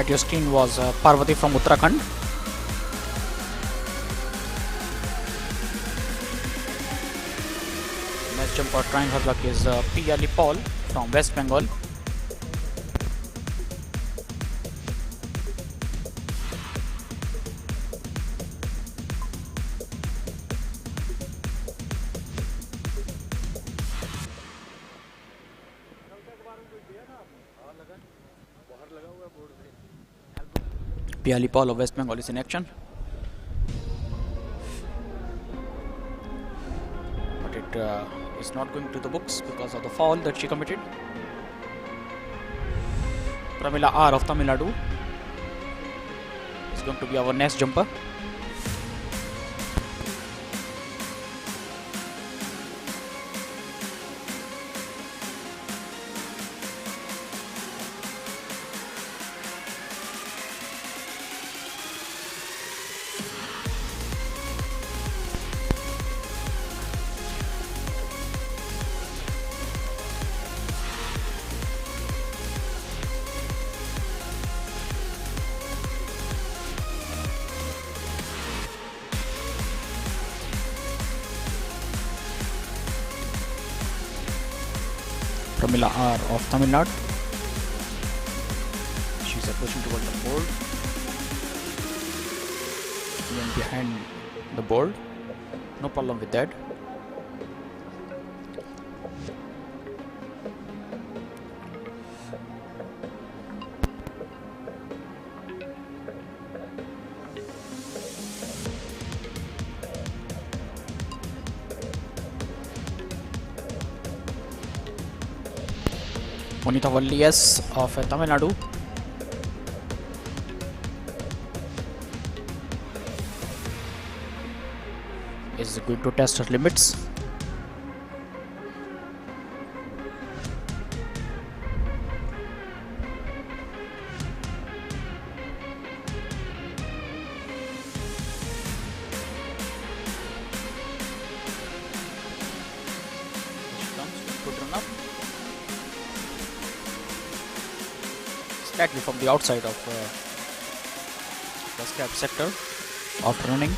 at your screen was Parvati from Uttarakhand. Next jumper trying her luck is Piyali Paul from West Bengal. Piyali Paul of West Bengal is in action. But it is not going to the books because of the foul that she committed. Pramila R of Tamil Nadu is going to be our next jumper. Pramila R of Tamil Nadu. She's approaching toward the board. Even behind the board. No problem with that. Monita Valli S of Tamil Nadu is going to test her limits. She comes, good run up. Slightly from the outside of the scab sector after running.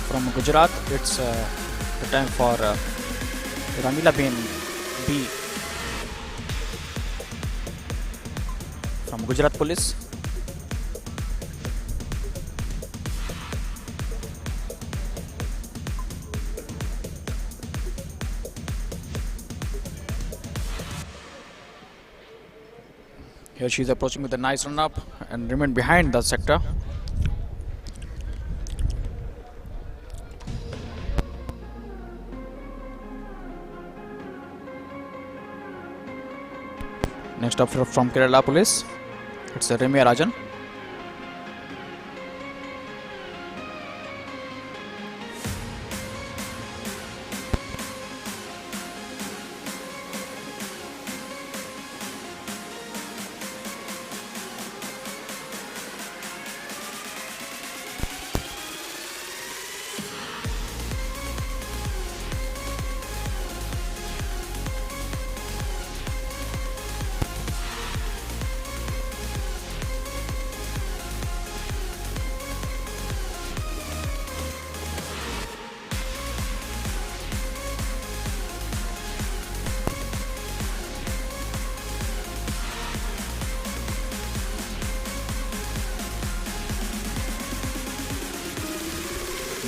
From Gujarat, it's the time for Ramila Ben B from Gujarat Police. Here she is approaching with a nice run up and remain behind the sector. Next up from Kerala Police, it's Remya Rajan.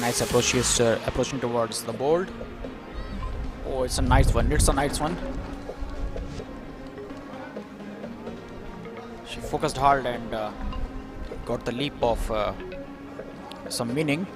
Nice approach. She is approaching towards the board. Oh, it's a nice one. It's a nice one. She focused hard and got the leap of some meaning.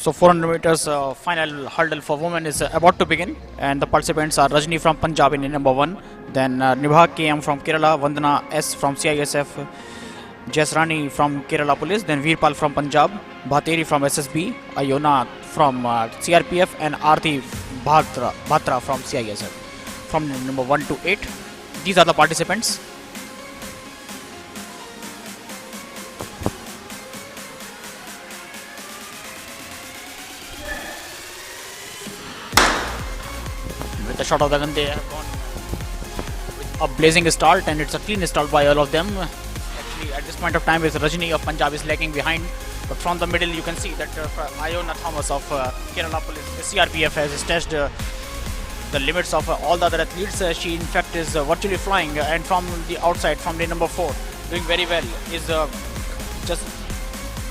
So 400 meters final hurdle for women is about to begin, and the participants are Rajni from Punjab in number 1, then Nibha KM from Kerala, Vandana S from CISF, Jasrani from Kerala Police, then Veerpal from Punjab, Bhateri from SSB, Ayona from CRPF, and Arti Bhatra from CISF. From number 1 to 8, these are the participants. With the shot of the gun, they have gone with a blazing start, and it's a clean start by all of them. Actually, at this point of time, is Rajni of Punjab is lagging behind, but from the middle you can see that Iona Thomas of Kerala Police, CRPF, has stretched the limits of all the other athletes. She in fact is virtually flying, and from the outside, from the number 4, doing very well is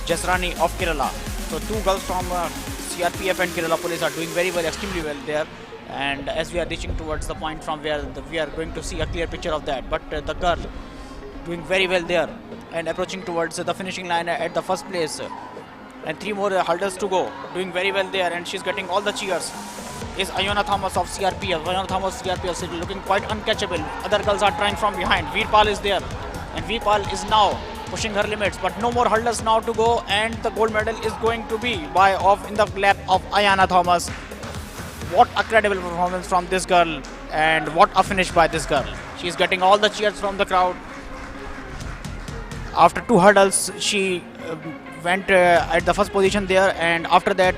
Jasrani of Kerala. So 2 girls from CRPF and Kerala Police are doing very well, extremely well there. And as we are reaching towards the point from where we are going to see a clear picture of that, but the girl doing very well there and approaching towards the finishing line at the first place, and 3 more hurdles to go, doing very well there, and she's getting all the cheers, is Iona Thomas of CRPF. Iona Thomas CRPF is looking quite uncatchable. Other girls are trying from behind. Veerpal is there, and Veerpal is now pushing her limits, but no more hurdles now to go, and the gold medal is going to be in the lap of Iona Thomas. What a credible performance from this girl, and what a finish by this girl. She's getting all the cheers from the crowd. After 2 hurdles, she went at the first position there, and after that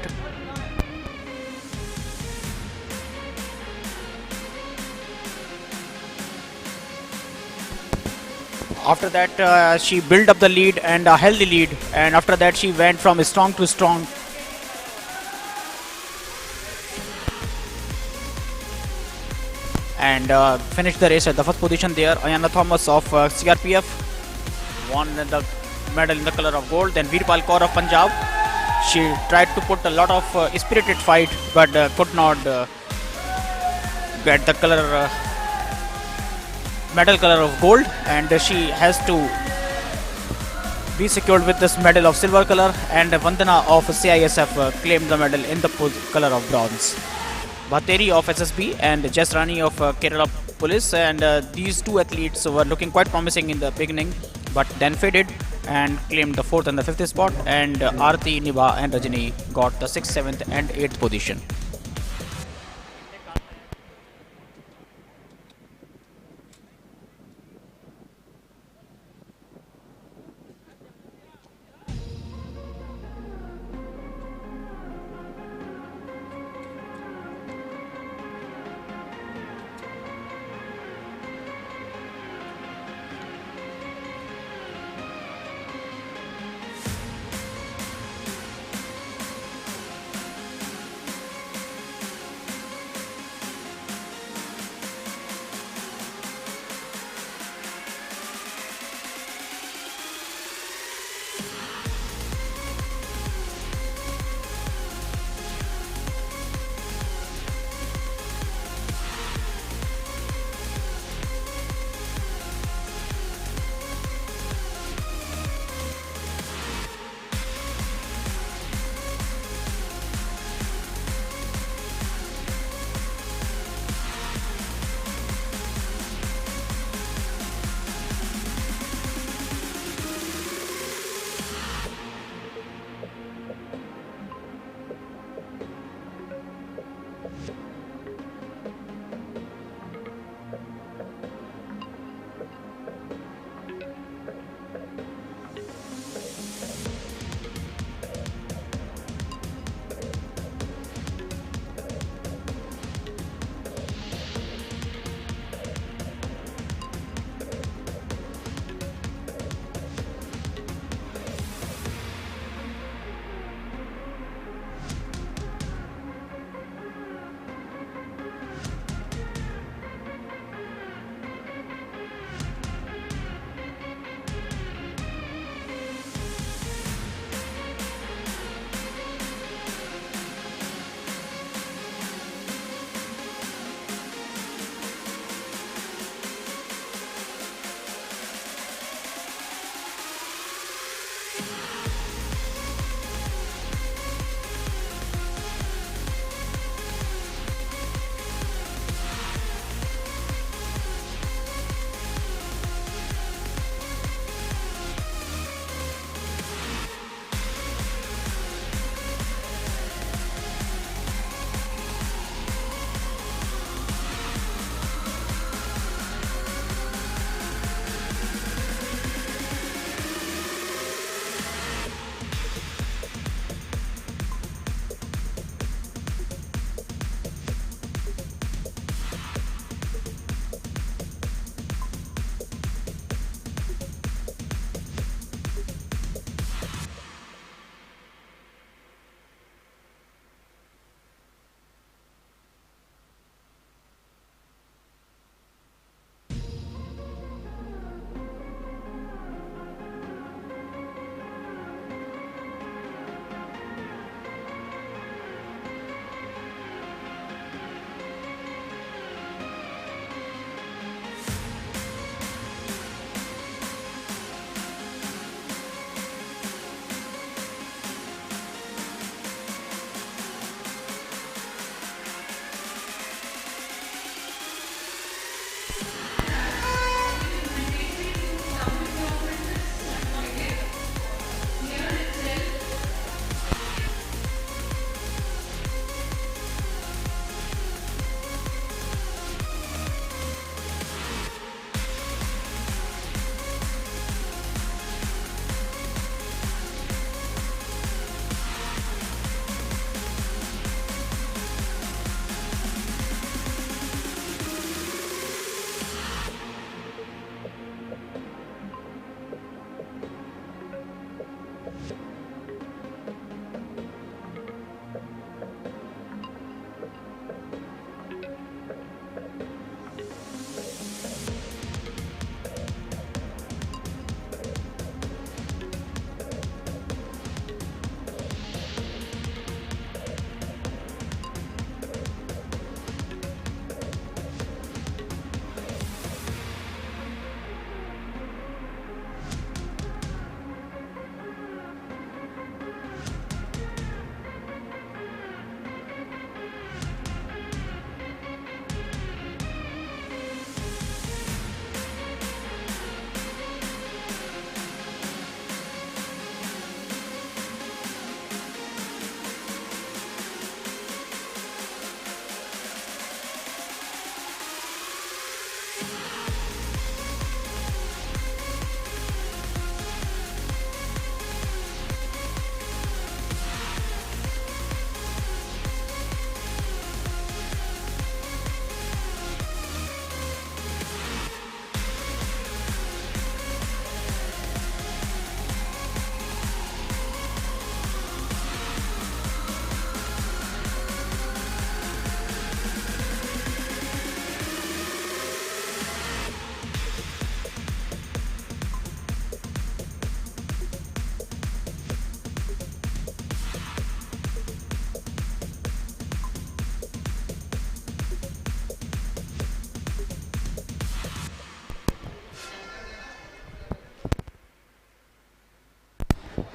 she built up the lead, and a healthy lead, and after that she went from strong to strong. And finished the race at the first position there. Iona Thomas of CRPF won the medal in the color of gold. Then Veerpal Kaur of Punjab, she tried to put a lot of spirited fight, but could not get the medal color of gold, and she has to be secured with this medal of silver color. And Vandana of CISF claimed the medal in the color of bronze. Bhateri of SSB and Jasrani of Kerala police, and these two athletes were looking quite promising in the beginning, but then faded and claimed the 4th and the 5th spot, and Aarti, Niba and Rajani got the 6th, 7th and 8th position.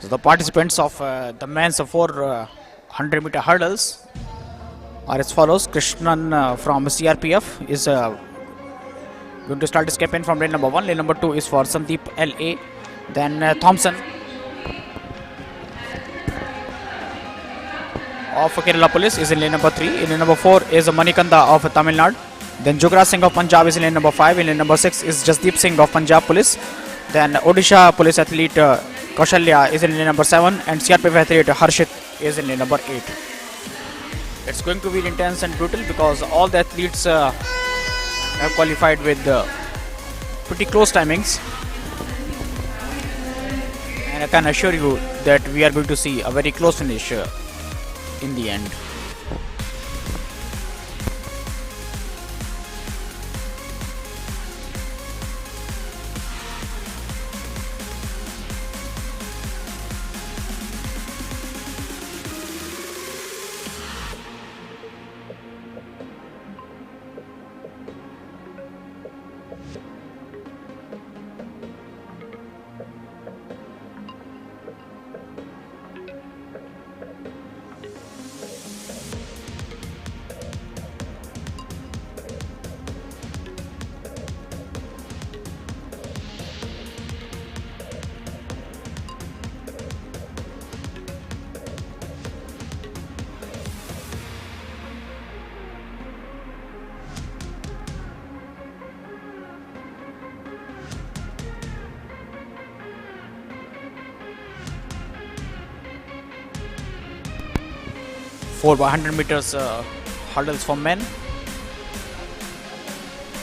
So the participants of the men's 400-meter hurdles are as follows. Krishnan from CRPF is going to start his campaign from lane number 1. Lane number 2 is for Sandeep LA. Then Thompson of Kerala Police is in lane number 3. In lane number 4 is Manikanda of Tamil Nadu. Then Jugraj Singh of Punjab is in lane number 5. In lane number 6 is Jasdeep Singh of Punjab Police. Then Odisha Police athlete Kaushalya is in lane number 7. And CRPF athlete Harshit is in lane number 8. It's going to be intense and brutal because all the athletes have qualified with pretty close timings. And I can assure you that we are going to see a very close finish in the end. For 100 meters hurdles for men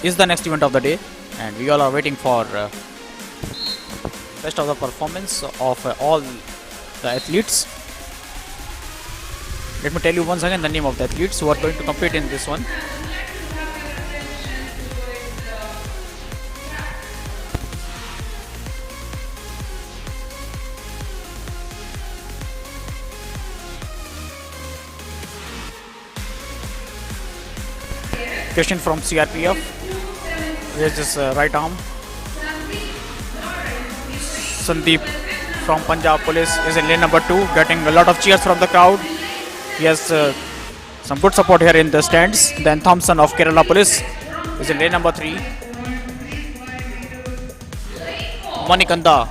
is the next event of the day, and we all are waiting for best of the performance of all the athletes. Let me tell you once again the name of the athletes who are going to compete in this one. Christian from CRPF raises his right arm. Sandeep from Punjab Police is in lane number 2, getting a lot of cheers from the crowd. He has some good support here in the stands. Then Thompson of Kerala Police is in lane number 3. Manikanda,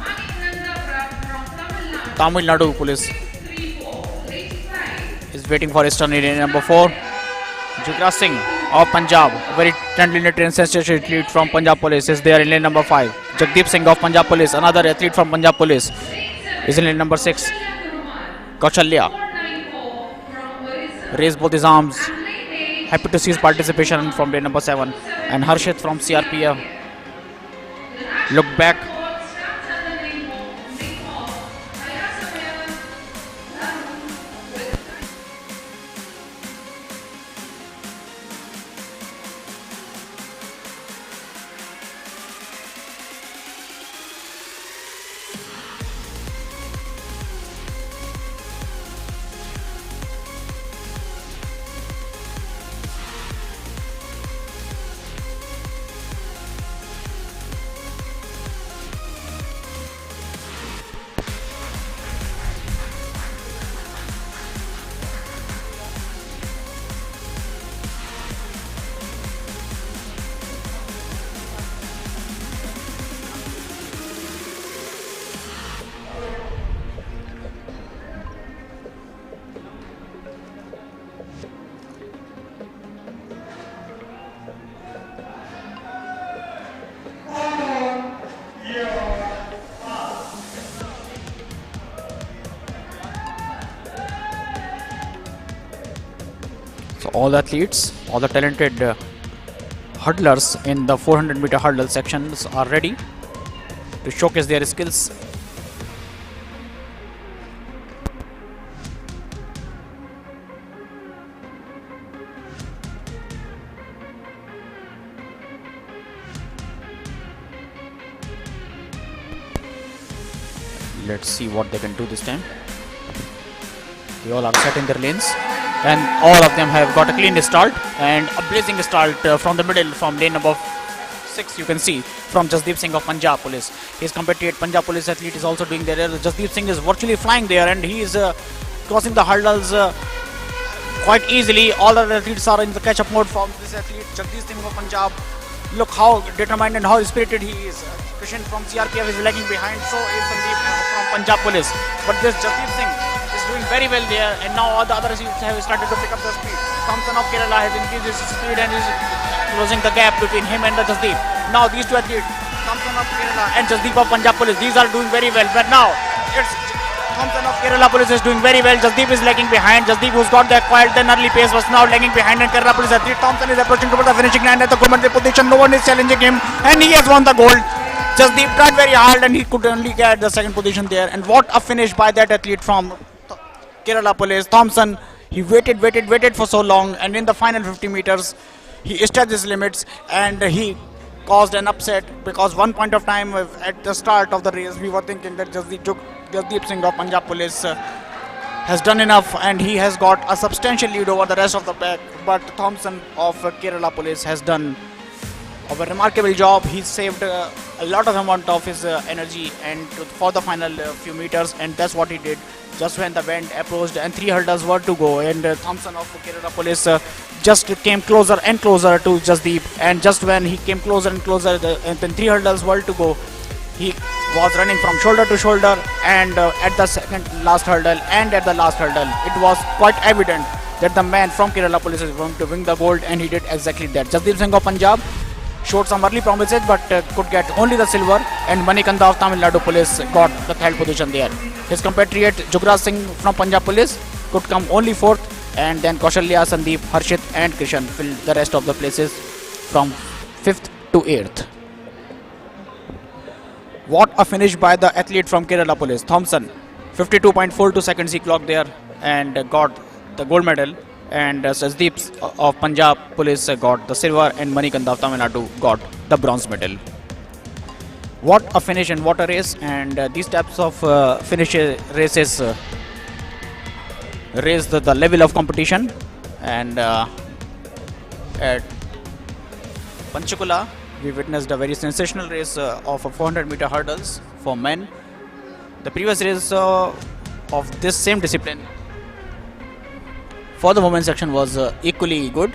Tamil Nadu Police, is waiting for his turn in lane number 4. Jugraj Singh of Punjab, very trendly and sensational athlete from Punjab Police, is there in lane number 5. Jasdeep Singh of Punjab Police, another athlete from Punjab Police, is in lane number 6. Kaushalya raised both his arms, happy to see his participation from lane number 7. And Harshit from CRPF look back. So all the athletes, all the talented hurdlers in the 400-meter hurdle sections are ready to showcase their skills. Let's see what they can do this time. They all are set in their lanes, and all of them have got a clean start and a blazing start from the middle, from lane number 6 you can see from Jasdeep Singh of Punjab Police. His compatriot Punjab Police athlete is also doing there. Jasdeep Singh is virtually flying there, and he is crossing the hurdles quite easily. All other athletes are in the catch-up mode from this athlete, Jasdeep Singh of Punjab. Look how determined and how spirited he is. Krishan from CRPF is lagging behind, so is Sandeep from Punjab Police. But this Jasdeep Singh is doing very well there, and now all the other athletes have started to pick up the speed. Thompson of Kerala has increased his speed and is closing the gap between him and the Jasdeep. Now these two athletes, Thompson of Kerala and Jasdeep of Punjab Police, these are doing very well. But now it's Thompson of Kerala Police is doing very well. Jasdeep is lagging behind. Jasdeep, who's got the acquired an early pace, was now lagging behind. And Kerala Police athlete Thompson is approaching towards the finishing line at the government position. No one is challenging him, and he has won the gold. Jasdeep tried very hard, and he could only get the second position there. And what a finish by that athlete from Kerala Police. Thompson, he waited for so long, and in the final 50 meters, he stretched his limits, and he caused an upset, because one point of time at the start of the race we were thinking that Jasdeep Singh of Punjab Police has done enough, and he has got a substantial lead over the rest of the pack. But Thompson of Kerala Police has done a remarkable job. He saved a lot of amount of his energy and for the final few meters, and that's what he did. Just when the bend approached and 3 hurdles were to go, and Thompson of Kerala Police just came closer and closer to Jasdeep, and just when he came closer and closer, and then 3 hurdles were to go, he was running from shoulder to shoulder, and at the second last hurdle and at the last hurdle, it was quite evident that the man from Kerala Police is going to win the gold, and he did exactly that. Jasdeep Singh of Punjab showed some early promises, but could get only the silver, and Manikanda of Tamil Nadu Police got the third position there. His compatriot Jugraj Singh from Punjab Police could come only fourth, and then Kaushalya, Sandeep, Harshit and Krishan filled the rest of the places from 5th to 8th. What a finish by the athlete from Kerala Police. Thompson, 52.42 seconds he clocked there and got the gold medal, and Jasdeep of Punjab Police got the silver, and Manikanda of Tamil Nadu got the bronze medal. What a finish and what a race, and these types of finish races raise the level of competition. And at Panchkula we witnessed a very sensational race of 400 meter hurdles for men. The previous race of this same discipline for the women's section was equally good.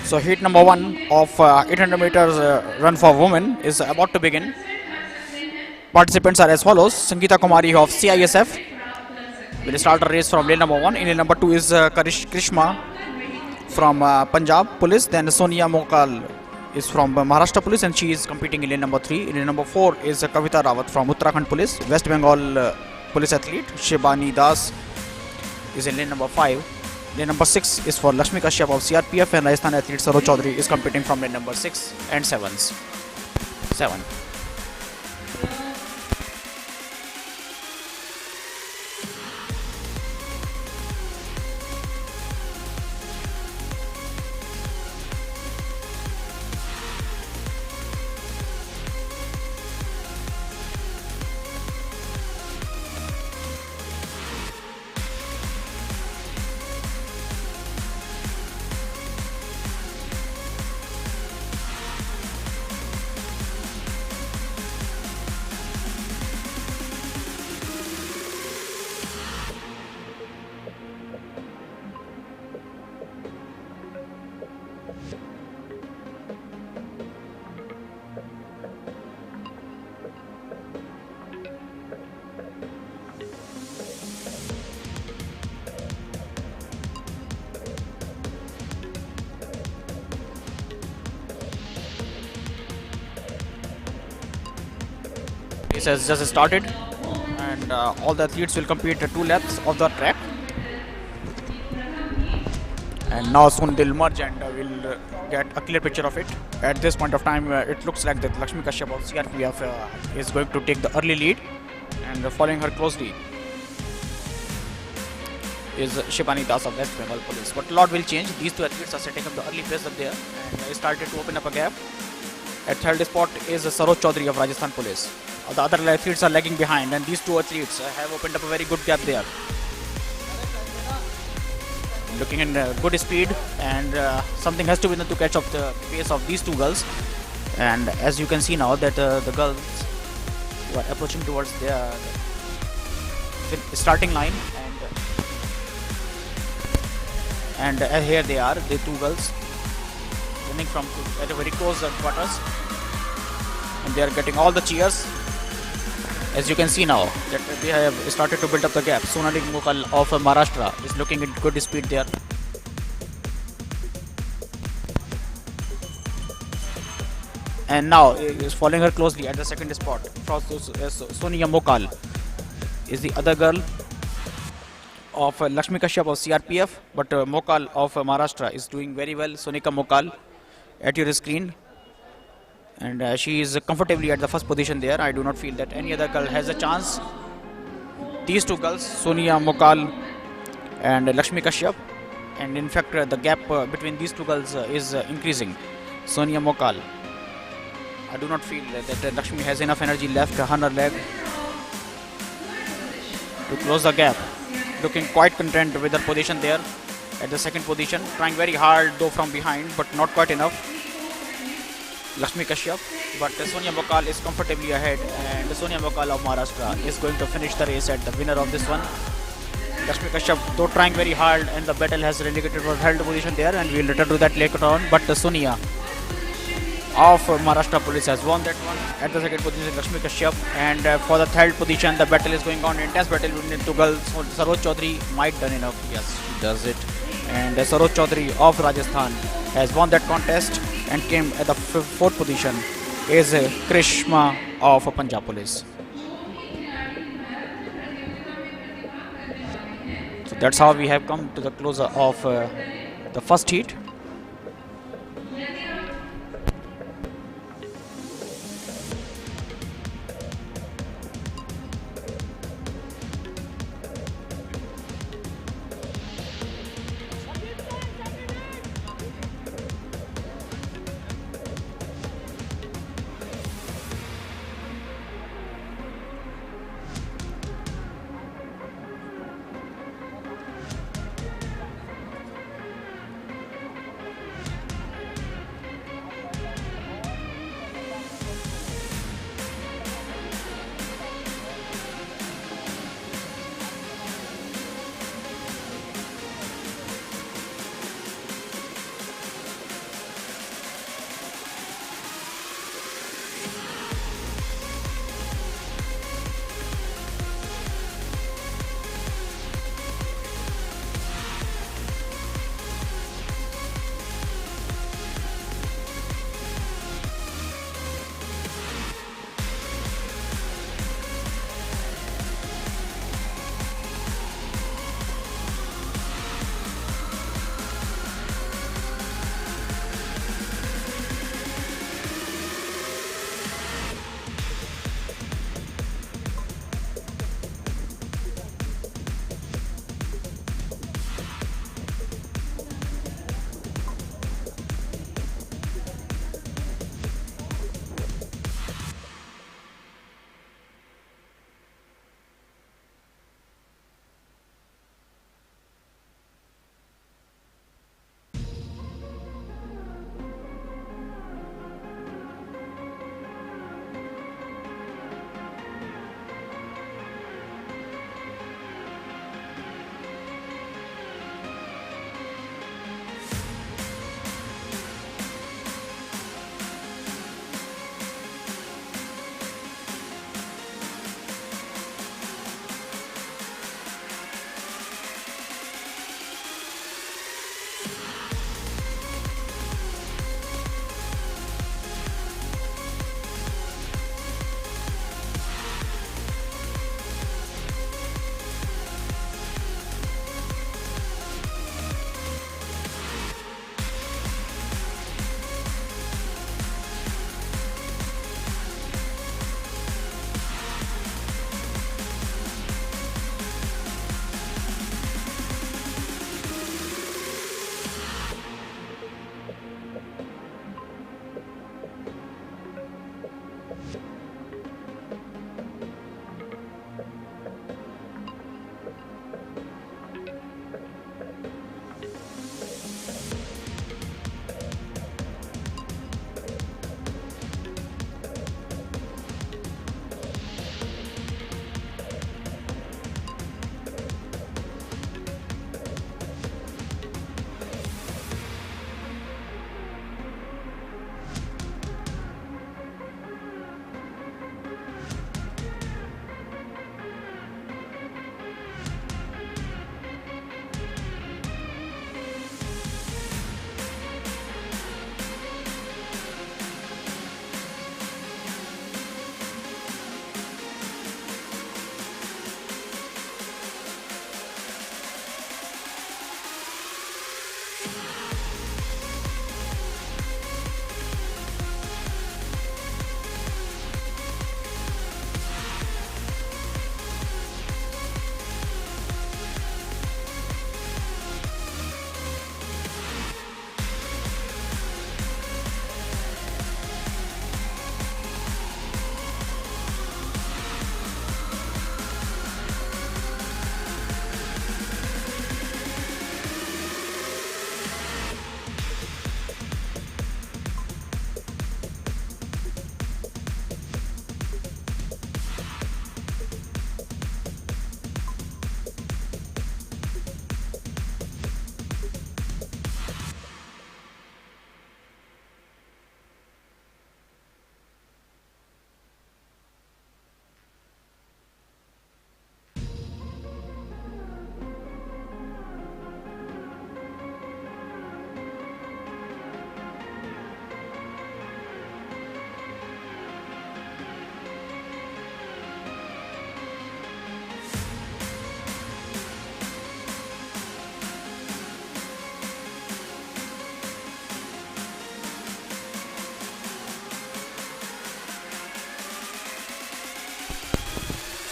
So heat number 1 of 800 meters run for women is about to begin. Participants are as follows. Sangeeta Kumari of CISF will start a race from lane number 1. In lane number 2 is Krishma from Punjab Police. Then Sonia Mokal is from Maharashtra Police and she is competing in lane number 3. In lane number 4 is Kavita Rawat from Uttarakhand Police. West Bengal Police athlete Shibani Das is in lane number 5. Lane number 6 is for Lakshmi Kashyap of CRPF and Rajasthan athlete Saroj Chaudhary is competing from lane number 6 and 7. Race has just started and all the athletes will complete 2 laps of the track, and now soon they'll merge and we'll get a clear picture of it. At this point of time it looks like that Lakshmi Kashyap of CRPF is going to take the early lead, and following her closely is Shibani Das of West Bengal Police. But a lot will change. These 2 athletes are setting up the early pace up there and they started to open up a gap. At third spot is Saroj Chaudhary of Rajasthan Police. The other athletes are lagging behind, and these 2 athletes have opened up a very good gap there. Looking in good speed, and something has to be done to catch up the pace of these 2 girls. And as you can see now that the girls who are approaching towards their starting line, and here they are, the 2 girls running from at a very close quarters, and they are getting all the cheers. As you can see now that they have started to build up the gap. Sonali Mukal of Maharashtra is looking at good speed there. And now is following her closely at the second spot. Sonia Mokal is the other girl of Lakshmi Kashyap of CRPF, but Mokal of Maharashtra is doing very well. Sonika Mokal at your screen, and she is comfortably at the first position there. I do not feel that any other girl has a chance. These 2 girls, Sonia Mokal and Lakshmi Kashyap, and in fact the gap between these 2 girls is increasing. Sonia Mokal, I do not feel that Lakshmi has enough energy left on her leg to close the gap. Looking quite content with her position there at the second position, trying very hard though from behind, but not quite enough. Lakshmi Kashyap, but Sonia Mokal is comfortably ahead, and Sonia Mokal of Maharashtra is going to finish the race at the winner of this one. Lakshmi Kashyap though trying very hard, and the battle has relegated for third position there, and we'll return to that later on. But Sonia of Maharashtra Police has won that one. At the second position Lakshmi Kashyap, and for the third position the battle is going on, intense battle between 2 girls. Saroj Chaudhary might done enough, yes she does it, and Saroj Chaudhary of Rajasthan has won that contest and came at the 4th position is Krishma of Punjab Police. So that's how we have come to the closer of the first heat.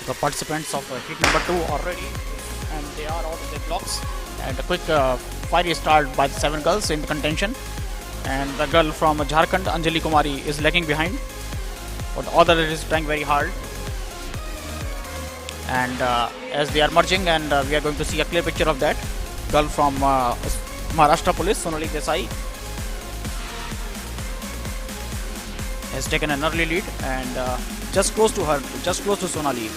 The participants of heat number 2 already, and they are out of their blocks. And a quick fiery start by the 7 girls in contention. And the girl from Jharkhand, Anjali Kumari, is lagging behind, but the other is trying very hard. And as they are merging, and we are going to see a clear picture of that. Girl from Maharashtra Police, Sonali Desai, has taken an early lead, and just close to her, just close to Sonali,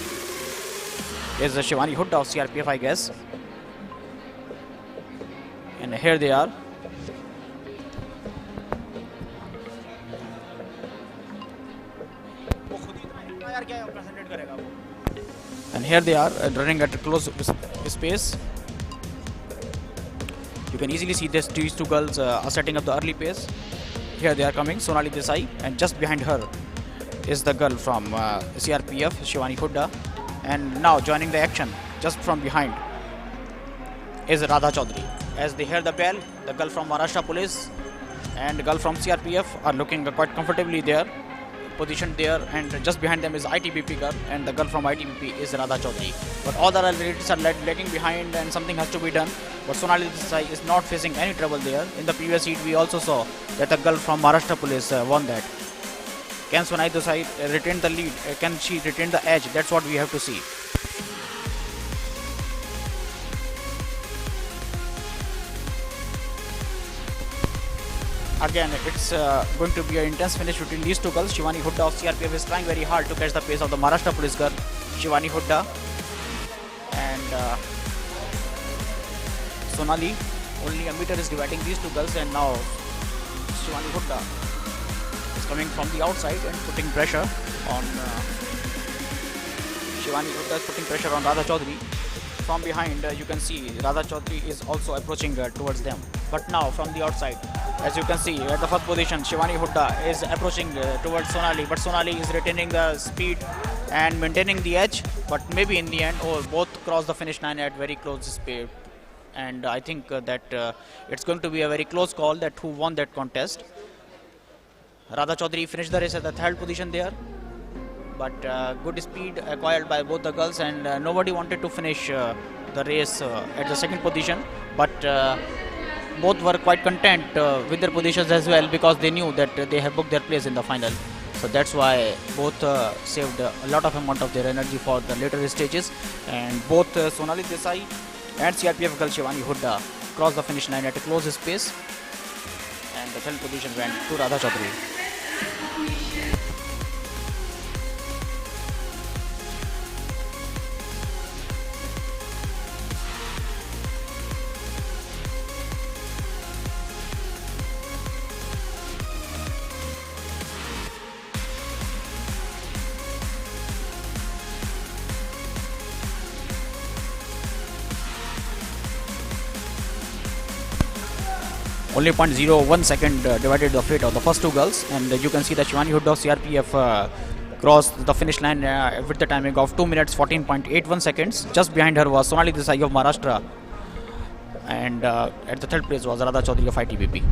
is Shivani Hooda of CRPF, I guess. And here they are. And here they are running at a close space. You can easily see these two girls are setting up the early pace. Here they are coming, Sonali Desai, and just behind her is the girl from CRPF, Shivani Hooda. And now joining the action, just from behind, is Radha Chaudhary. As they hear the bell, the girl from Maharashtra Police and the girl from CRPF are looking quite comfortably there, positioned there, and just behind them is ITBP girl, and the girl from ITBP is Radha Chaudhary. But all the ladies are lagging behind, and something has to be done. But Sonali Desai is not facing any trouble there. In the previous heat, we also saw that the girl from Maharashtra Police won that. Can Sonali Desai retain the lead? Can she retain the edge? That's what we have to see. Again, it's going to be an intense finish between these two girls. Shivani Hooda of CRPF is trying very hard to catch the pace of the Maharashtra Police girl, Shivani Hooda. And Sonali, only a meter is dividing these two girls, and now Shivani Hooda is coming from the outside and putting pressure on Shivani Hooda is putting pressure on Radha Chaudhary. From behind, you can see Radha Chaudhary is also approaching towards them. But now from the outside, as you can see at the first position, Shivani Hooda is approaching towards Sonali, but Sonali is retaining the speed and maintaining the edge. But maybe in the end, both cross the finish line at very close speed. And I think that it's going to be a very close call that who won that contest. Radha Chaudhary finished the race at the third position there, but good speed acquired by both the girls, and nobody wanted to finish the race at the second position. But both were quite content with their positions as well, because they knew that they have booked their place in the final. So that's why both saved a lot of amount of their energy for the later stages. And both Sonali Desai and CRPF girl Shivani Hooda crossed the finish line at a close space, and the third position went to Radha Chaudhary. Only 0.01 second divided the fate of the first two girls, and you can see that Shivani Hooda of CRPF crossed the finish line with the timing of 2 minutes 14.81 seconds. Just behind her was Sonali Desai of Maharashtra, and at the third place was Radha Chaudhary of ITBP.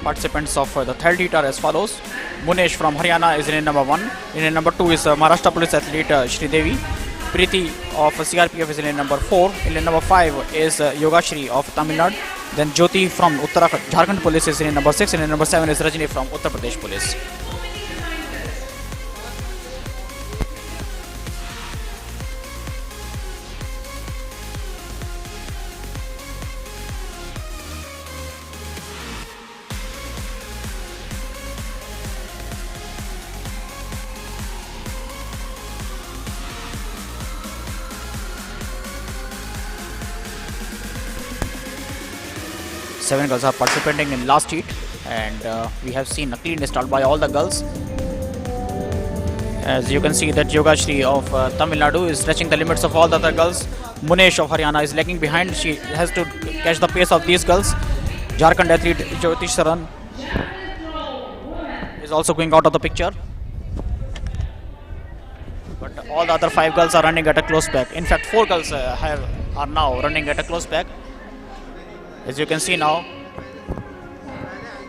Participants of the third heat are as follows. Munesh from Haryana is in lane number 1. In lane number 2 is Maharashtra police athlete Shri Devi. Preeti of CRPF is in lane number 4. In lane number 5 is Yogashri of Tamil Nadu. Then Jyoti from Uttarakhand, Jharkhand police is in lane number 6. In lane number 7 is Rajni from Uttar Pradesh police. Seven girls are participating in last heat, and we have seen a clean start by all the girls. As you can see that Yogashri of Tamil Nadu is stretching the limits of all the other girls. Munesh of Haryana is lagging behind. She has to catch the pace of these girls. Jharkhand athlete Jyotish Saran is also going out of the picture. But all the other 5 girls are running at a close back. In fact, 4 girls are now running at a close back. As you can see now,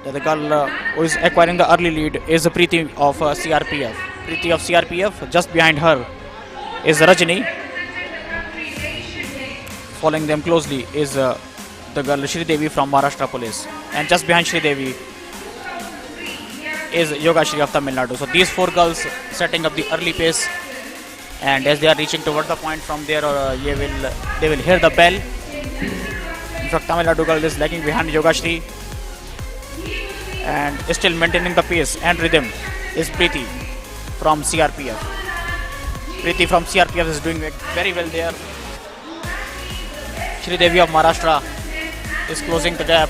the girl who is acquiring the early lead is Preeti of CRPF. Preeti of CRPF, just behind her is Rajni. Following them closely is the girl Shri Devi from Maharashtra police. And just behind Shri Devi is Yogashri of Tamil Nadu. So these 4 girls setting up the early pace. And as they are reaching towards the point, from there they will hear the bell. In fact, Tamil Nadu girl is lagging behind Yogashri, and still maintaining the pace and rhythm is Preeti from CRPF. Preeti from CRPF is doing very well there. Shri Devi of Maharashtra is closing the gap.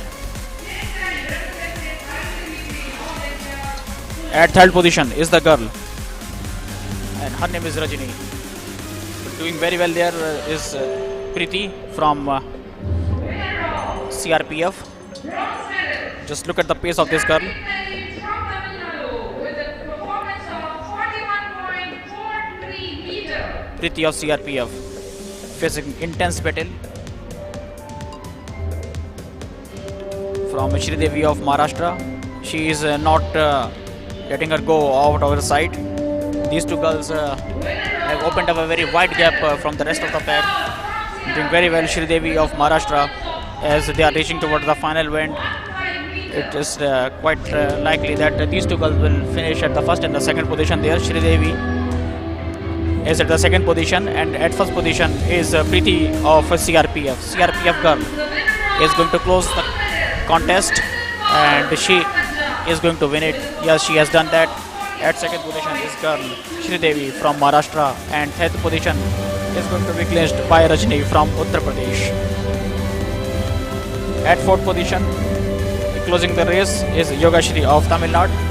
At third position is the girl, and her name is Rajini. But doing very well there is Preeti from CRPF. Just look at the pace of this girl. Preeti of CRPF facing intense battle from Shri Devi of Maharashtra. She is not letting her go out of her side. These 2 girls have opened up a very wide gap from the rest of the pack. Doing very well, Shri Devi of Maharashtra. As they are reaching towards the final wind, it is quite likely that these 2 girls will finish at the first and the second position there. Shri Devi is at the second position, and at first position is Preeti of CRPF. CRPF girl is going to close the contest, and she is going to win it. Yes, she has done that. At second position is girl Shri Devi from Maharashtra, and third position is going to be clinched by Rajni from Uttar Pradesh. At fourth position, closing the race, is Yogashri of Tamil Nadu.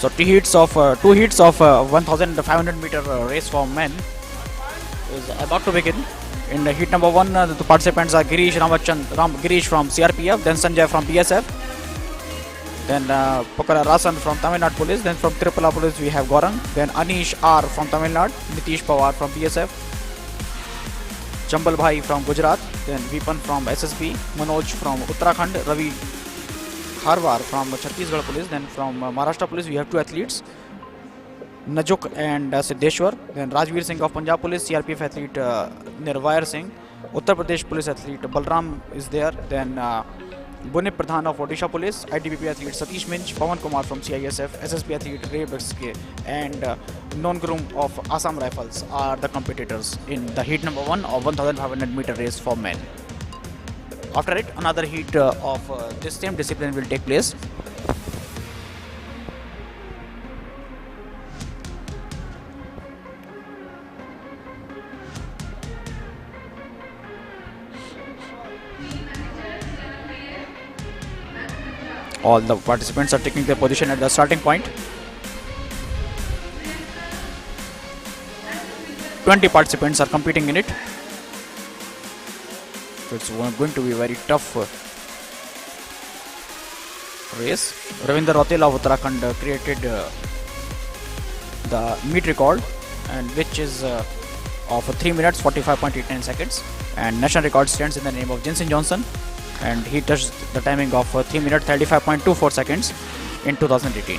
So two heats of 1500 meter race for men is about to begin. In heat number 1, the participants are Girish Girish from CRPF, then Sanjay from BSF, then Pokara Rasan from Tamil Nadu Police, then from Tripura Police we have Gorang, then Anish R from Tamil Nadu, Nitish Pawar from BSF, Chambal Bhai from Gujarat, then Vipan from SSB, Manoj from Uttarakhand, Ravi Harwar from Chhattisgarh Police, then from Maharashtra Police we have 2 athletes, Najuk and Siddheshwar, then Rajveer Singh of Punjab Police, CRPF athlete Nirvair Singh, Uttar Pradesh Police athlete Balram is there, then Bunip Pradhan of Odisha Police, ITBP athlete Satish Minch, Pawan Kumar from CISF, SSB athlete Ray Biske, and Non-Groom of Assam Rifles are the competitors in the heat number 1 of 1500 meter race for men. After it, another heat of this same discipline will take place. All the participants are taking their position at the starting point. 20 participants are competing in it. So it's going to be a very tough race. Ravinder Rautela of Uttarakhand created the meet record, and which is of 3 minutes 45.89 seconds, and national record stands in the name of Jensen Johnson, and he touched the timing of 3 minutes 35.24 seconds in 2018.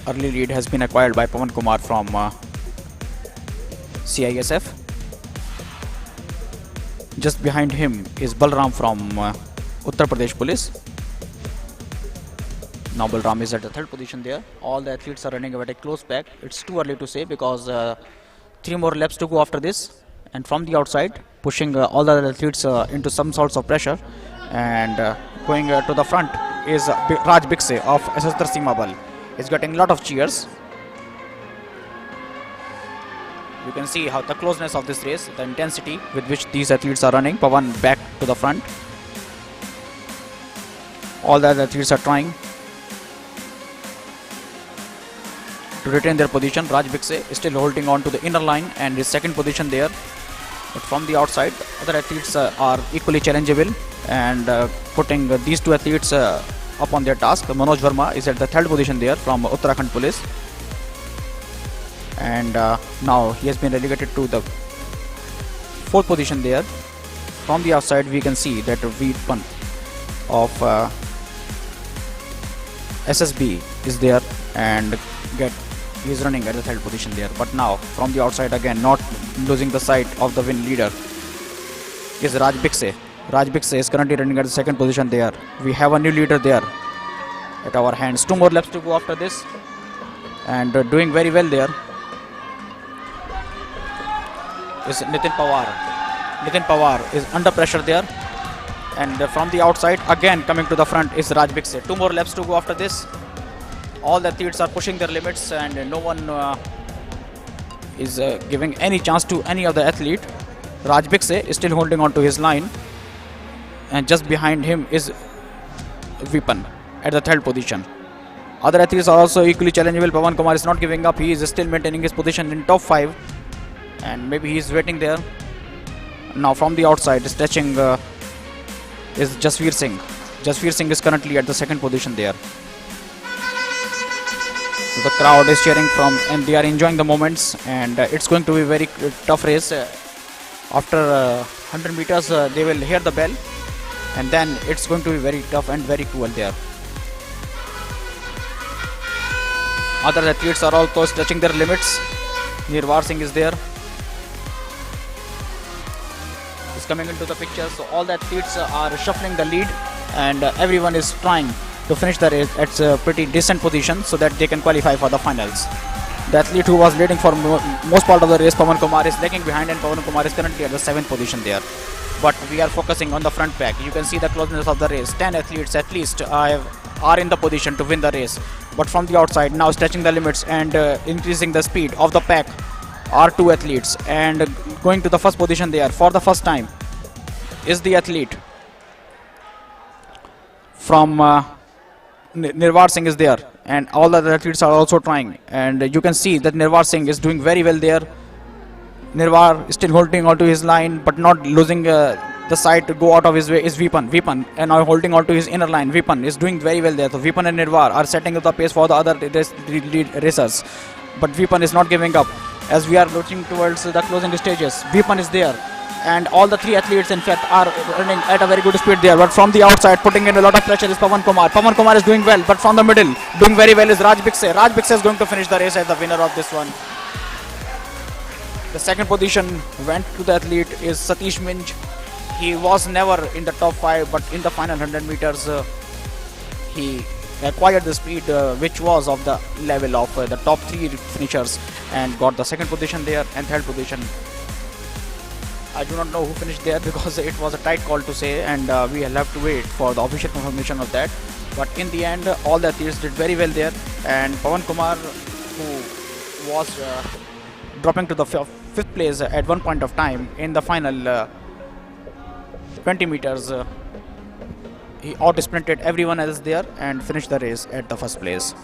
Early lead has been acquired by Pawan Kumar from CISF. Just behind him is Balram from Uttar Pradesh Police. Now Balram is at the 3rd position there. All the athletes are running at a close pack. It's too early to say because 3 more laps to go after this. And from the outside, pushing all the athletes into some sorts of pressure. And going to the front is Raj Bikse of Sashastra Seema Bal. He's getting a lot of cheers. You can see how the closeness of this race, the intensity with which these athletes are running. Pawan back to the front. All the other athletes are trying to retain their position. Raj Bikse is still holding on to the inner line and his 2nd position there. But from the outside, other athletes are equally challengeable and putting these 2 athletes up on their task. Manoj Verma is at the 3rd position there from Uttarakhand Police. And now he has been relegated to the 4th position there. From the outside we can see that Vipan of SSB is there and he is running at the 3rd position there. But now from the outside again, not losing the sight of the win leader, is Raj Bikse. Raj Bikse is currently running at the 2nd position there. We have a new leader there at our hands. 2 more laps to go after this, and doing very well there is Nitin Pawar. Nitin Pawar is under pressure there, and from the outside again coming to the front is Raj Bikse. 2 more laps to go after this. All the athletes are pushing their limits and no one is giving any chance to any other athlete. Raj Bikse is still holding on to his line, and just behind him is Vipan at the 3rd position. Other athletes are also equally challengeable. Pawan Kumar is not giving up. He is still maintaining his position in top 5, and maybe he is waiting there. Now from the outside stretching is Jasveer Singh. Jasveer Singh is currently at the 2nd position there. So the crowd is cheering from, and they are enjoying the moments, and it's going to be a very tough race. After 100 meters they will hear the bell, and then it's going to be very tough and very cool there. Other athletes are also stretching their limits. Nirvar Singh is there. He's coming into the picture. So all the athletes are shuffling the lead, and everyone is trying to finish the race at a pretty decent position so that they can qualify for the finals. The athlete who was leading for most part of the race, Pawan Kumar, is lagging behind, and Pawan Kumar is currently at the 7th position there. But we are focusing on the front pack. You can see the closeness of the race. 10 athletes at least are in the position to win the race. But from the outside, now stretching the limits and increasing the speed of the pack are 2 athletes. And going to the first position there for the first time is the athlete from Nirvar Singh is there, and all the other athletes are also trying. And you can see that Nirvar Singh is doing very well there. Nirvar is still holding on to his line, but not losing the side to go out of his way is Vipan. Vipan and now holding on to his inner line. Vipan is doing very well there. So Vipan and Nirvar are setting up the pace for the other racers. But Vipan is not giving up. As we are looking towards the closing stages, Vipan is there. And all the 3 athletes in fact are running at a very good speed there. But from the outside, putting in a lot of pressure is Pawan Kumar. Pawan Kumar is doing well, but from the middle, doing very well is Raj Bikse. Raj Bikse is going to finish the race as the winner of this one. The second position went to the athlete is Satish Minj. He was never in the top 5, but in the final 100 meters, he acquired the speed which was of the level of the top 3 finishers and got the second position there and third position. I do not know who finished there because it was a tight call to say, and we will have to wait for the official confirmation of that. But in the end, all the athletes did very well there, and Pawan Kumar, who was dropping to the 5th place at one point of time in the final 20 meters, he out-sprinted everyone else there and finished the race at the first place.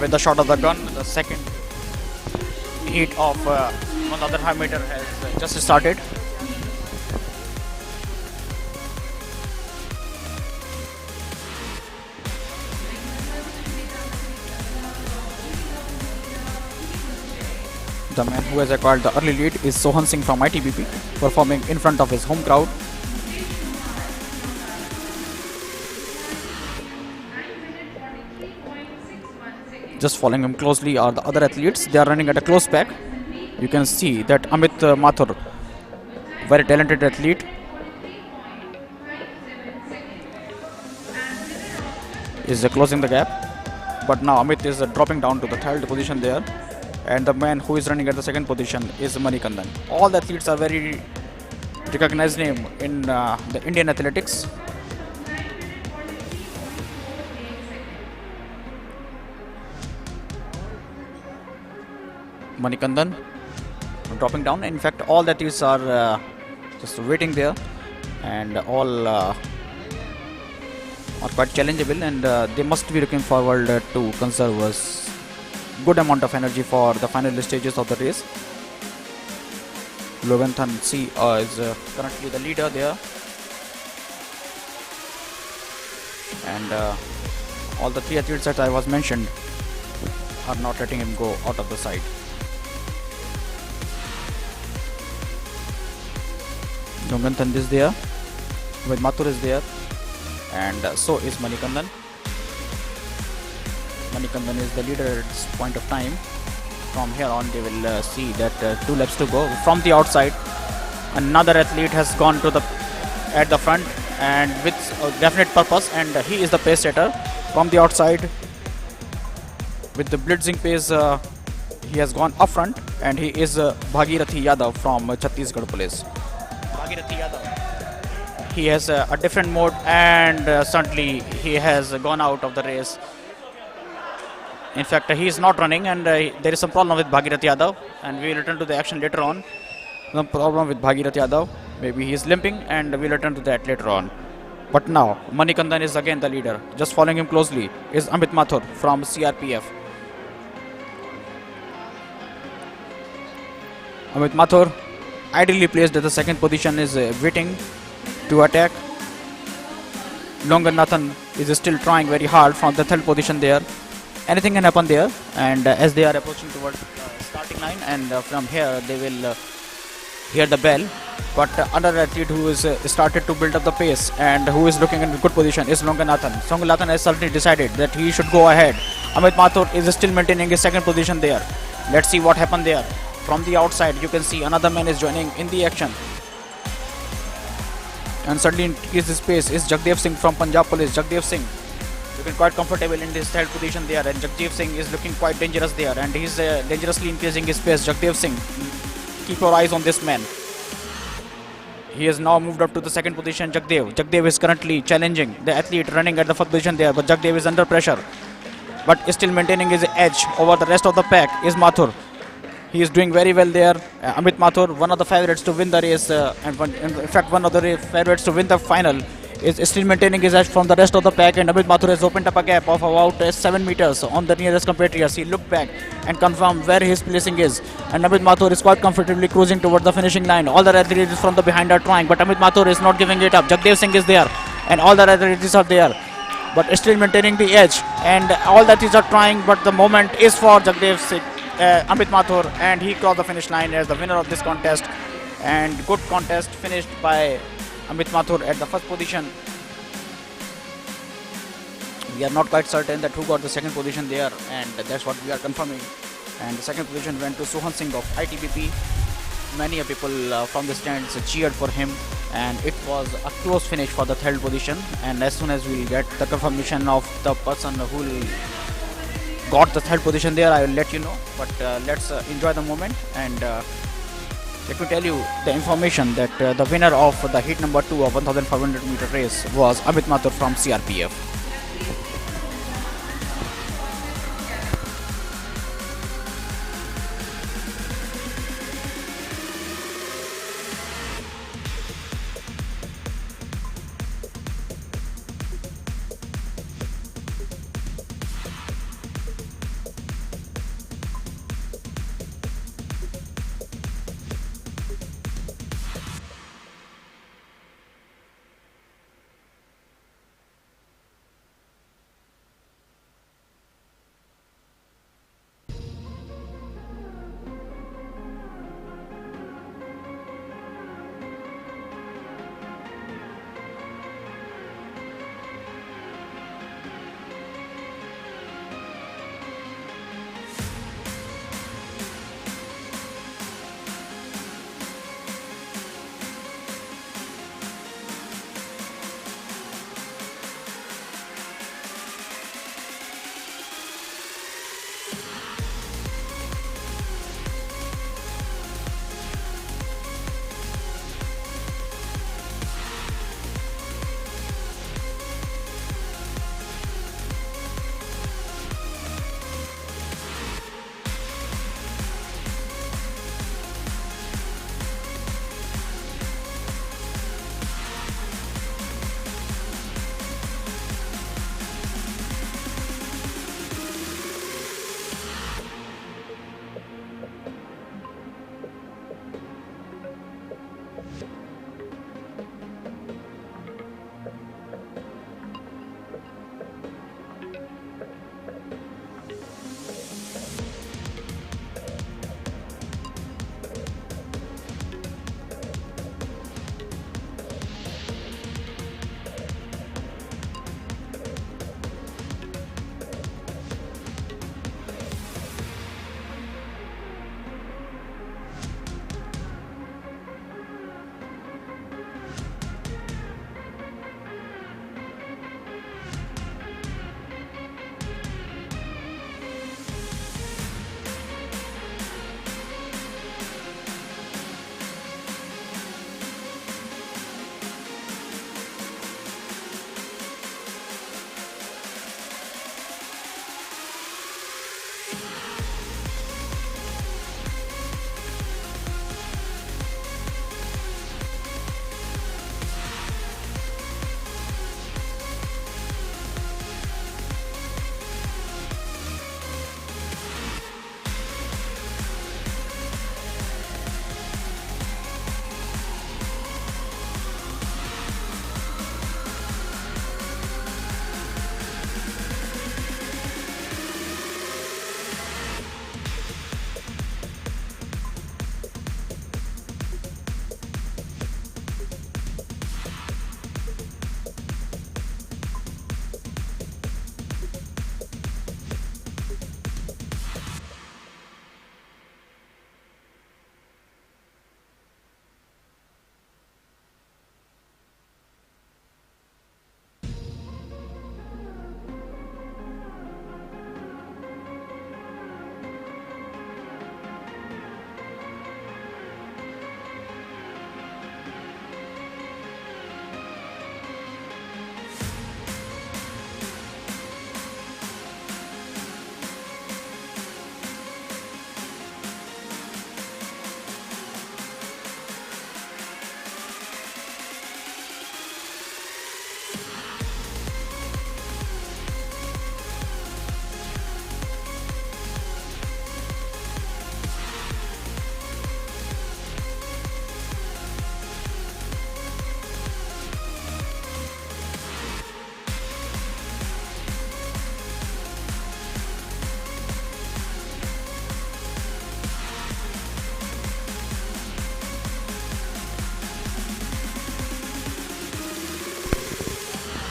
with the shot of the gun. The second heat of 1,500 meter has just started. The man who has acquired the early lead is Sohan Singh from ITBP, performing in front of his home crowd. Just following him closely are the other athletes. They are running at a close pack. You can see that Amit Mathur, very talented athlete, is closing the gap. But now Amit is dropping down to the third position there. And the man who is running at the second position is Manikandan. All the athletes are very recognized name in the Indian athletics. Manikandan dropping down. In fact, all the athletes are just waiting there, and all are quite challengeable, and they must be looking forward to conserve us good amount of energy for the final stages of the race. Loventhan C is currently the leader there, and all the three athletes that I was mentioned are not letting him go out of the side. Loventhan is there, with Mathur is there, and so is Manikandan. Manikandan is the leader at this point of time. From here on, they will see that 2 laps to go. From the outside, another athlete has gone to the at the front, and with a definite purpose, and he is the pace setter. From the outside, with the blitzing pace, he has gone up front, and he is Bhagirathi Yadav from Chhattisgarh Police. Bhagirathi Yadav. He has a different mode, and certainly he has gone out of the race. In fact, he is not running, and there is some problem with Bhagirath Yadav, and we will return to the action later on. Some problem with Bhagirath Yadav, maybe he is limping, and we will return to that later on. But now, Manikandan is again the leader. Just following him closely is Amit Mathur from CRPF. Amit Mathur, ideally placed at the second position, is waiting to attack. Longanathan is still trying very hard from the third position there. Anything can happen there, and as they are approaching towards the starting line, and from here they will hear the bell. But another athlete who is started to build up the pace and who is looking in a good position is Longanathan. Longanathan has certainly decided that he should go ahead. Amit Mathur is still maintaining his second position there. Let's see what happened there. From the outside, you can see another man is joining in the action, and suddenly increase his pace is Jagdev Singh from Punjab Police. Jagdev Singh looking quite comfortable in this third position there, and Jagdev Singh is looking quite dangerous there, and he's dangerously increasing his pace. Jagdev Singh, keep your eyes on this man. He has now moved up to the second position. Jagdev is currently challenging the athlete running at the first position there, but Jagdev is under pressure, but still maintaining his edge over the rest of the pack is Mathur. He is doing very well there. Amit Mathur, one of the favorites to win the race, in fact one of the favorites to win the final, is still maintaining his edge from the rest of the pack, and Amit Mathur has opened up a gap of about 7 meters on the nearest competitors. He looked back and confirmed where his placing is, and Amit Mathur is quite comfortably cruising towards the finishing line. All the athletes from the behind are trying, but Amit Mathur is not giving it up. Jagdev Singh is there, and all the athletes are there, but still maintaining the edge, and all the athletes are trying, but the moment is for Jagdev Singh, Amit Mathur, and he crossed the finish line as the winner of this contest. And good contest finished by Amit Mathur at the first position. We are not quite certain that who got the second position there, and that's what we are confirming. And the second position went to Sohan Singh of ITBP. Many people from the stands cheered for him, and it was a close finish for the third position. And as soon as we get the confirmation of the person who got the third position there, I will let you know. But let's enjoy the moment, and let me tell you the information that the winner of the heat number 2 of 1500 meter race was Amit Mathur from CRPF.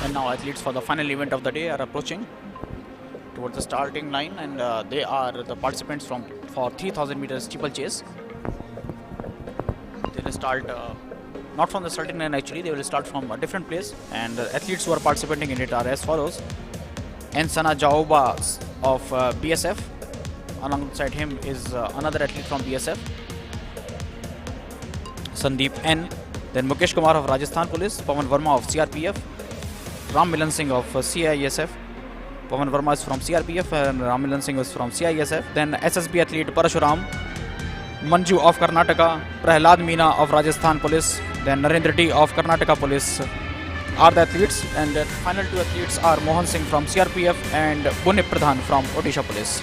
And now athletes for the final event of the day are approaching towards the starting line, and they are the participants for 3000 meters steeplechase. They will start not from the starting line actually, they will start from a different place, and the athletes who are participating in it are as follows. Ensana Jaoba of BSF. Alongside him is another athlete from BSF, Sandeep N. Then Mukesh Kumar of Rajasthan Police, Pawan Verma of CRPF, Ram Milan Singh of CISF. Pawan Verma is from CRPF and Ram Milan Singh is from CISF. Then SSB athlete Parashuram, Manju of Karnataka, Prahlad Meena of Rajasthan Police, then Narendra D of Karnataka Police are the athletes, and the final two athletes are Mohan Singh from CRPF and Bunip Pradhan from Odisha Police.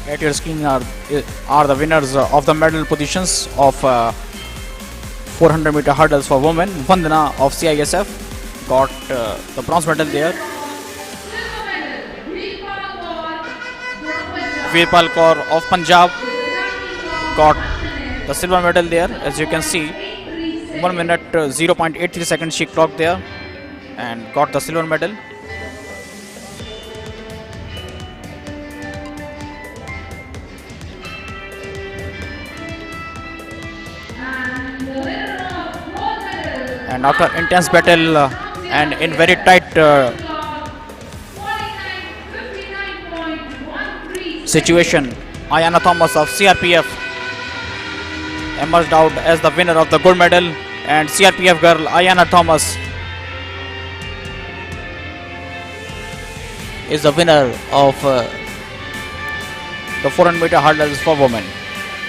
At your screen are the winners of the medal positions of 400 meter hurdles for women. Vandana of CISF got the bronze medal there. Virpal Kaur of Punjab got the silver medal there. As you can see, 1 minute 0.83 seconds she clocked there and got the silver medal. And after intense battle and in very tight situation, Ayana Thomas of CRPF emerged out as the winner of the gold medal, and CRPF girl Ayana Thomas is the winner of the 400 meter hurdles for women.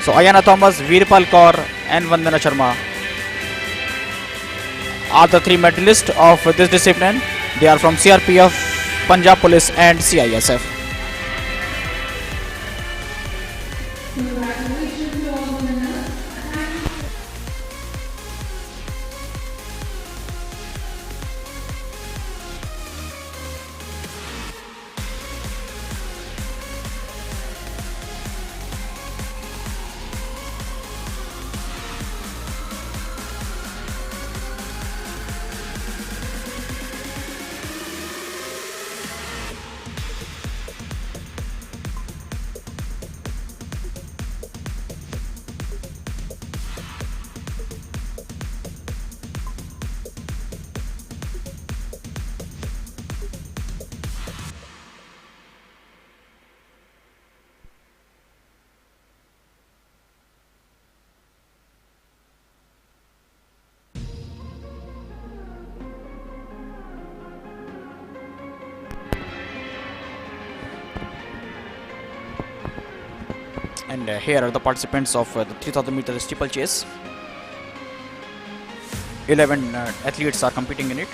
So Ayana Thomas, Virpal Kaur and Vandana Sharma are the three medalists of this discipline. They are from CRPF, Punjab Police and CISF. Congratulations to all the winners. And here are the participants of the 3000 meter steeplechase. 11 athletes are competing in it.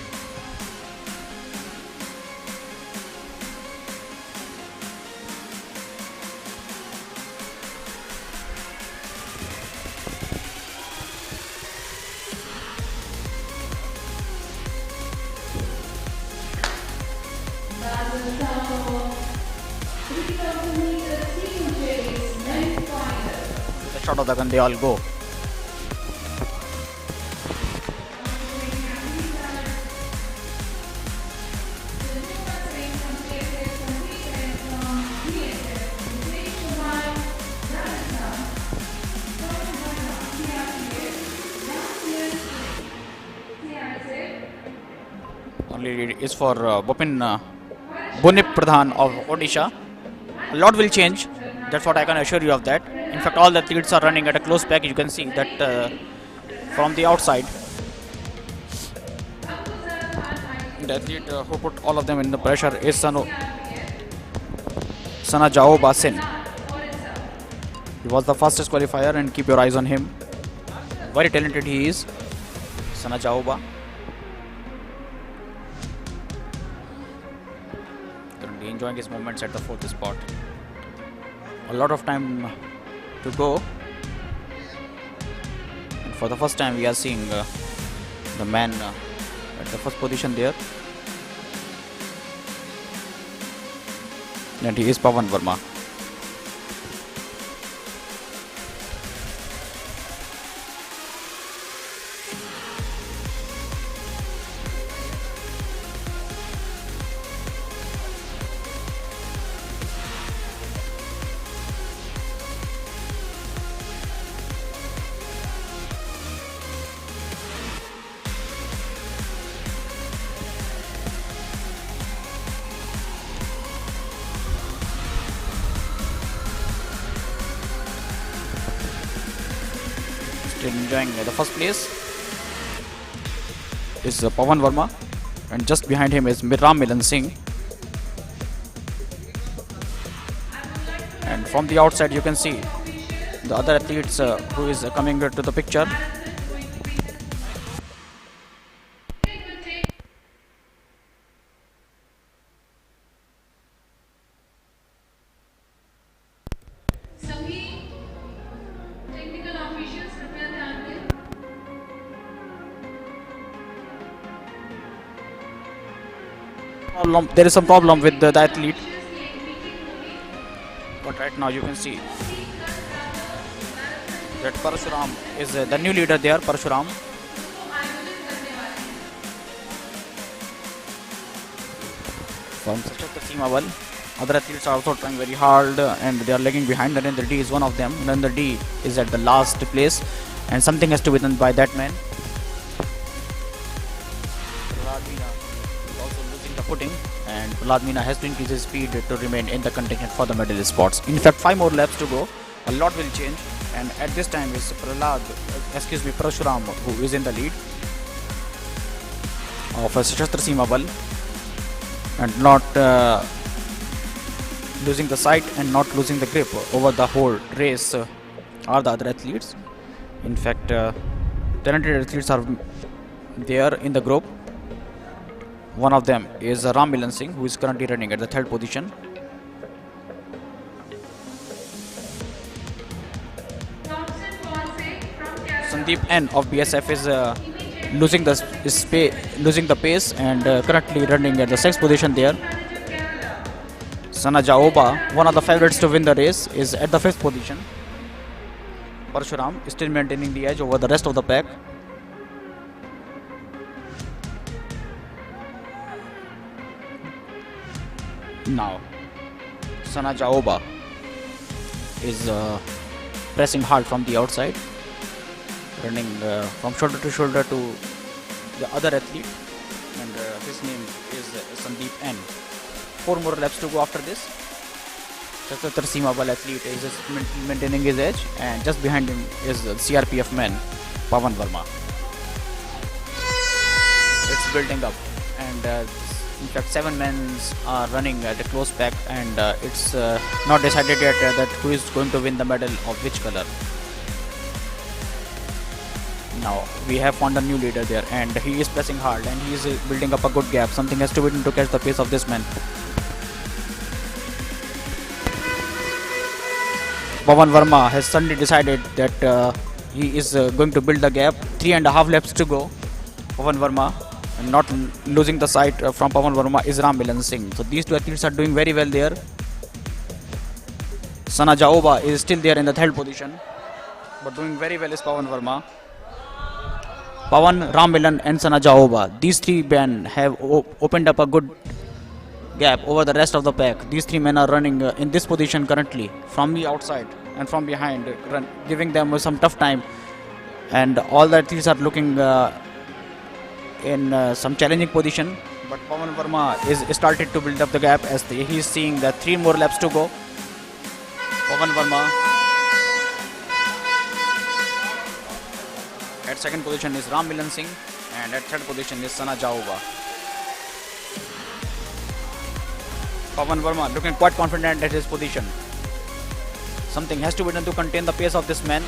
The shot of the gun, they all go. Only is for Bunip Pradhan of Odisha. A lot will change. That's what I can assure you of that. In fact, all the athletes are running at a close pack. You can see that from the outside. The athlete who put all of them in the pressure is Sanajao Basin. He was the fastest qualifier, and keep your eyes on him. Very talented he is, Sanajaoba. Currently enjoying his moments at the 4th spot. A lot of time to go. And for the first time we are seeing the man at the first position there. And he is Pavan Verma. Enjoying the first place is Pavan Verma, and just behind him is Ram Milan Singh. And from the outside you can see the other athletes who is coming to the picture. There is some problem with the athlete, but right now you can see that Parashuram is the new leader there. Parashuram. From Sachatra Seemaval, other athletes are also trying very hard and they are lagging behind. Narendra D is one of them. Narendra D is at the last place, and something has to be done by that man. Footing, and Prahlad Meena has to increase his speed to remain in the contention for the medal spots. In fact, 5 more laps to go. A lot will change, and at this time is Parashuram who is in the lead of Sachatra Seemaval, and not losing the sight and not losing the grip over the whole race are the other athletes. In fact, talented athletes are there in the group. One of them is Ram Milan Singh, who is currently running at the 3rd position. Sandeep N of BSF is losing the pace and currently running at the 6th position there. Sanajaoba, one of the favorites to win the race, is at the 5th position. Parshuram is still maintaining the edge over the rest of the pack. Now, Sanajaoba is pressing hard from the outside, running from shoulder to shoulder to the other athlete, and his name is Sandeep N. 4 more laps to go after this. Sachatra Seemaval athlete is maintaining his edge, and just behind him is the CRPF man, Pavan Verma. It's building up, and In fact, 7 men are running at a close pack, and it's not decided yet that who is going to win the medal of which color. Now we have found a new leader there, and he is pressing hard, and he is building up a good gap. Something has to be done to catch the pace of this man. Pawan Verma has suddenly decided that he is going to build the gap. 3.5 laps to go. Pawan Verma, and not losing the sight from Pawan Verma is Ram Milan Singh. So these two athletes are doing very well there. Sana Jaoba is still there in the third position, but doing very well is Pawan Verma. Pawan, Ram Milan and Sana Jaoba. These three men have opened up a good gap over the rest of the pack. These three men are running in this position currently from the outside and from behind, giving them some tough time. And all the athletes are looking in some challenging position. But Pawan Verma is started to build up the gap as he is seeing that 3 more laps to go. Pawan Verma. At second position is Ram Milan Singh, and at third position is Sana Jaoba. Pawan Verma looking quite confident at his position. Something has to be done to contain the pace of this man,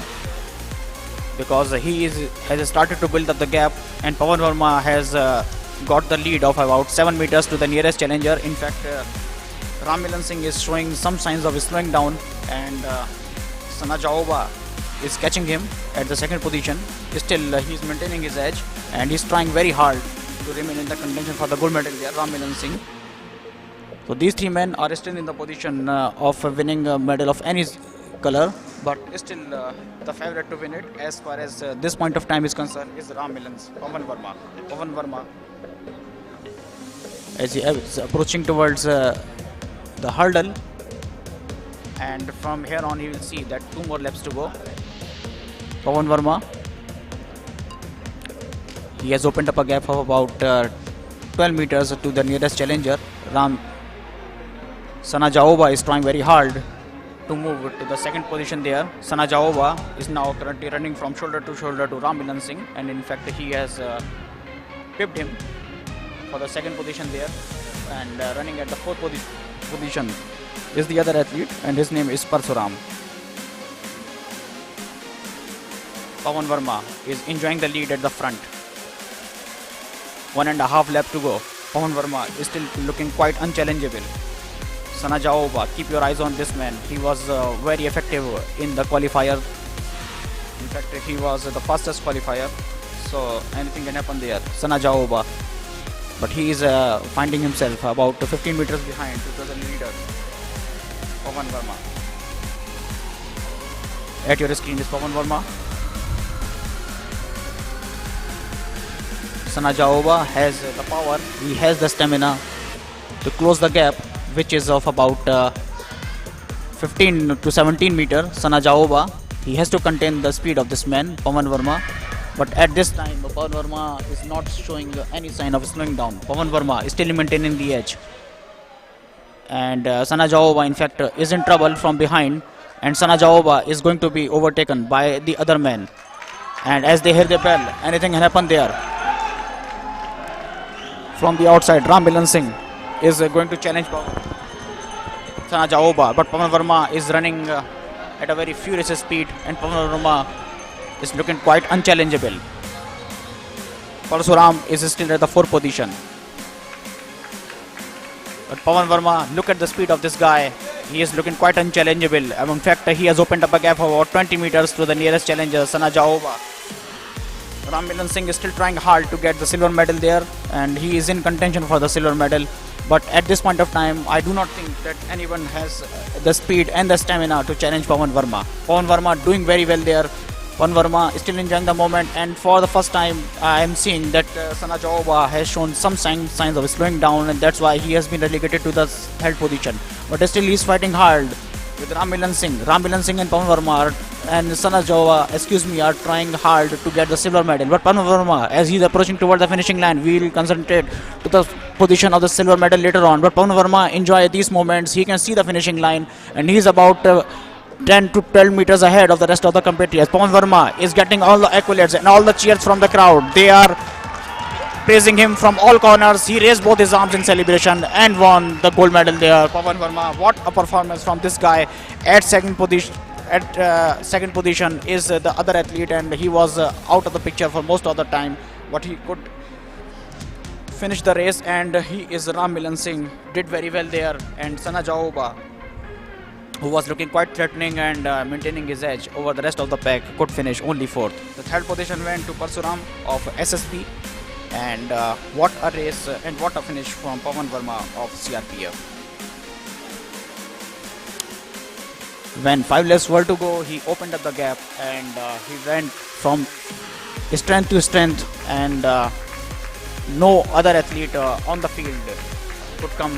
because he has started to build up the gap, and Pawan Verma has got the lead of about 7 meters to the nearest challenger. In fact, Ram Milan Singh is showing some signs of slowing down, and Sana Jaoba is catching him at the second position. Still, he is maintaining his edge, and he is trying very hard to remain in the contention for the gold medal there, Ram Milan Singh. So these three men are still in the position of winning a medal of any color, but still the favorite to win it as far as this point of time is concerned is Ram Milan's Pawan Verma. Pawan Verma, as he is approaching towards the hurdle, and from here on you will see that 2 more laps to go. Pawan Verma, he has opened up a gap of about 12 meters to the nearest challenger. Sana Jaoba is trying very hard to move to the second position there. Sana Jaoba is now currently running from shoulder to Ram Milan Singh, and in fact he has pipped him for the second position there, and running at the fourth position is the other athlete, and his name is Parsuram. Pawan Verma is enjoying the lead at the front. 1.5 lap to go. Pawan Verma is still looking quite unchallengeable. Sana Jaoba, keep your eyes on this man. He was very effective in the qualifier. In fact, he was the fastest qualifier, so anything can happen there. Sana Jaoba, but he is finding himself about 15 meters behind to the leader, Pawan Verma. At your screen is Pawan Verma. Sana Jaoba has the power, he has the stamina to close the gap, which is of about 15 to 17 meters. Sana Jaoba, he has to contain the speed of this man, Pawan Verma. But at this time, Pawan Verma is not showing any sign of slowing down. Pawan Verma is still maintaining the edge. And Sana Jaoba, in fact, is in trouble from behind. And Sana Jaoba is going to be overtaken by the other man. And as they hear the bell, anything can happen there. From the outside, Ram Milan Singh is going to challenge Sana Jaoba, but Pawan Verma is running at a very furious speed, and Pawan Verma is looking quite unchallengeable. Parsuram is still at the 4th position. But Pawan Verma, look at the speed of this guy. He is looking quite unchallengeable. In fact, he has opened up a gap of about 20 meters to the nearest challenger, Sana Jaoba. Ram Milan Singh is still trying hard to get the silver medal there, and he is in contention for the silver medal. But at this point of time, I do not think that anyone has the speed and the stamina to challenge Pawan Verma. Pawan Verma doing very well there. Pawan Verma is still enjoying the moment, and for the first time, I am seeing that Sana Jaoba has shown some signs of slowing down, and that's why he has been relegated to the 3rd position. But still, he is fighting hard with Ram Milan Singh. Ram Milan Singh and Pawan Verma and Sana Jaoba, are trying hard to get the silver medal. But Pawan Verma, as he is approaching towards the finishing line, we will concentrate to the position of the silver medal later on. But Pawan Verma enjoy these moments. He can see the finishing line, and he is about 10 to 12 meters ahead of the rest of the competitors. Pawan Verma is getting all the accolades and all the cheers from the crowd. They are praising him from all corners. He raised both his arms in celebration and won the gold medal there. Pawan Verma, what a performance from this guy at second position. At second position is the other athlete, and he was out of the picture for most of the time, but he could finish the race, and he is Ram Milan Singh, did very well there, and Sana Jaoba, who was looking quite threatening and maintaining his edge over the rest of the pack, could finish only fourth. The third position went to Parsuram of SSB, and what a race and what a finish from Pawan Verma of CRPF. When 5 laps were to go, he opened up the gap, and he went from strength to strength, and no other athlete on the field could come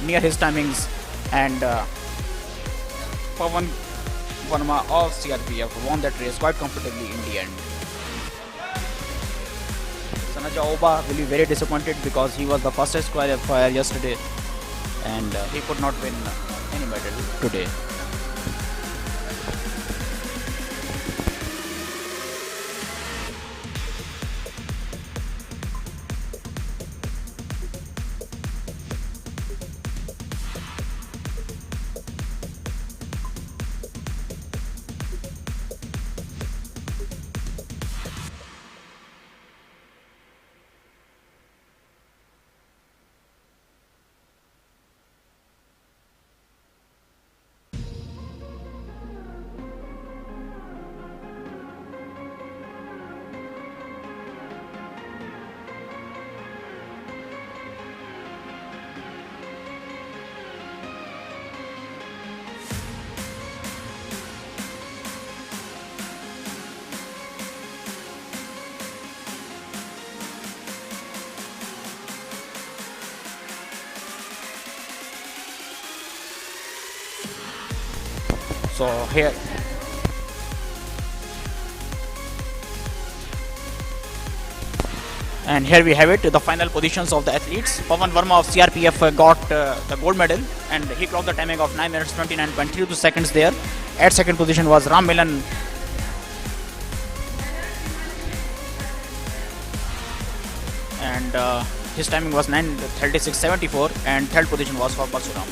near his timings, and Pawan Verma of CRPF won that race quite comfortably in the end. Sanaja Oba will be very disappointed because he was the fastest qualifier yesterday, and he could not win any medal today. So here we have it, the final positions of the athletes. Pawan Verma of CRPF got the gold medal, and he clocked the timing of 9 minutes 29.32 seconds there. At second position was Ram Milan, and his timing was 9:36.74, and third position was for Parsuram.